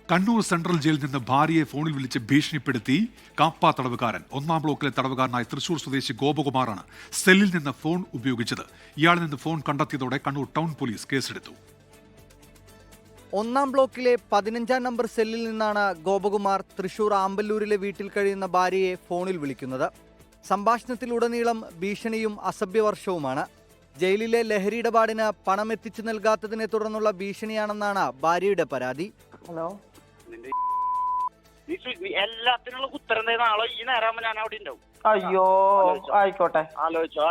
Kannur central ജയിലിൽ നിന്ന് ഭാര്യയെ ഫോണിൽ വിളിച്ച് ഭീഷണിപ്പെടുത്തി കാപ്പ തടവുകാരൻ. 1-ാം ബ്ലോക്കിലെ തടവുകാരനായ തൃശൂർ സ്വദേശി ഗോപകുമാറാണ് സെല്ലിൽ നിന്ന് ഫോൺ ഉപയോഗിച്ചത്. ഇയാളിൽ നിന്ന് ഫോൺ കണ്ടെത്തിയതോടെ കണ്ണൂർ ടൗൺ പോലീസ് കേസെടുത്തു. 1-ാം ബ്ലോക്കിലെ 15-ാം നമ്പർ സെല്ലിൽ നിന്നാണ് ഗോപകുമാർ തൃശൂർ ആമ്പല്ലൂരിലെ വീട്ടിൽ കഴിയുന്ന ഭാര്യയെ ഫോണിൽ വിളിക്കുന്നത്. സംഭാഷണത്തിലുടനീളം ഭീഷണിയും അസഭ്യവർഷവുമാണ്. ജയിലിലെ ലഹരി ഇടപാടിന് പണം എത്തിച്ചു നൽകാത്തതിനെ തുടർന്നുള്ള ഭീഷണിയാണെന്നാണ് ഭാര്യയുടെ പരാതി. ഹലോ, എല്ലാത്തിനുള്ള ഉത്തരം നാളെ ഈ നേരം ഞാൻ അവിടെ ഉണ്ടാവും. അയ്യോ ആയിക്കോട്ടെ, ആലോചിച്ചോ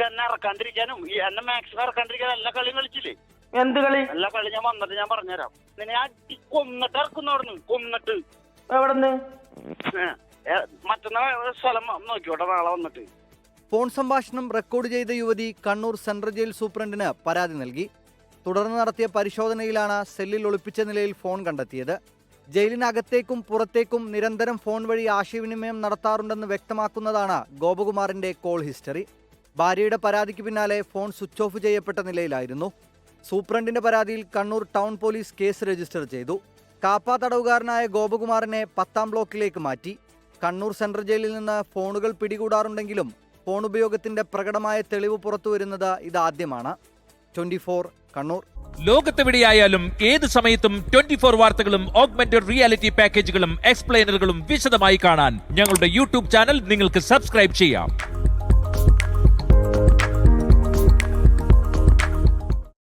എന്നെ ഇറക്കാണ്ടിരിക്കാനും എന്നെ മാക്സിമം ഇറക്കാണ്ടിരിക്കാനും എല്ലാ കളിയും കളിച്ചില്ലേ? എന്ത് കളി? എല്ലാ കളി ഞാൻ വന്നിട്ട് ഞാൻ പറഞ്ഞുതരാം. ഞാൻ കൊന്നിട്ട് ഇറക്കുന്നവിടുന്ന് കൊന്നിട്ട്. എവിടെന്ന്? മറ്റന്നാ സ്ഥലം നോക്കിക്കോട്ടെ നാളെ വന്നിട്ട്. ഫോൺ സംഭാഷണം റെക്കോർഡ് ചെയ്ത യുവതി കണ്ണൂർ സെൻട്രൽ ജയിൽ സൂപ്രണ്ടിന് പരാതി നൽകി. തുടർന്ന് നടത്തിയ പരിശോധനയിലാണ് സെല്ലിൽ ഒളിപ്പിച്ച നിലയിൽ ഫോൺ കണ്ടെത്തിയത്. ജയിലിനകത്തേക്കും പുറത്തേക്കും നിരന്തരം ഫോൺ വഴി ആശയവിനിമയം നടത്താറുണ്ടെന്ന് വ്യക്തമാക്കുന്നതാണ് ഗോപകുമാറിന്റെ കോൾ ഹിസ്റ്ററി. ഭാര്യയുടെ പരാതിക്ക് പിന്നാലെ ഫോൺ സ്വിച്ച് ഓഫ് ചെയ്യപ്പെട്ട നിലയിലായിരുന്നു. സൂപ്രണ്ടിന്റെ പരാതിയിൽ Kannur town police case register ചെയ്തു. കാപ്പ തടവുകാരനായ ഗോപകുമാറിനെ 10-ാം ബ്ലോക്കിലേക്ക് മാറ്റി. കണ്ണൂർ സെൻട്രൽ ജയിലിൽ നിന്ന് ഫോണുകൾ പിടികൂടാറുണ്ടെങ്കിലും ഫോൺ ഉപയോഗത്തിന്റെ പ്രകടമായ തെളിവ് പുറത്തുവരുന്നത് ഇതാദ്യമാണ്. 24 കണ്ണൂർ. ലോകത്തെവിടെയായാലും ഏത് സമയത്തും 24 വാർത്തകളും ഓഗ്മെന്റഡ് റിയാലിറ്റി പാക്കേജുകളും എക്സ്പ്ലെയിനറുകളും വിശദമായി കാണാൻ ഞങ്ങളുടെ യൂട്യൂബ് ചാനൽ നിങ്ങൾക്ക് സബ്സ്ക്രൈബ് ചെയ്യാം.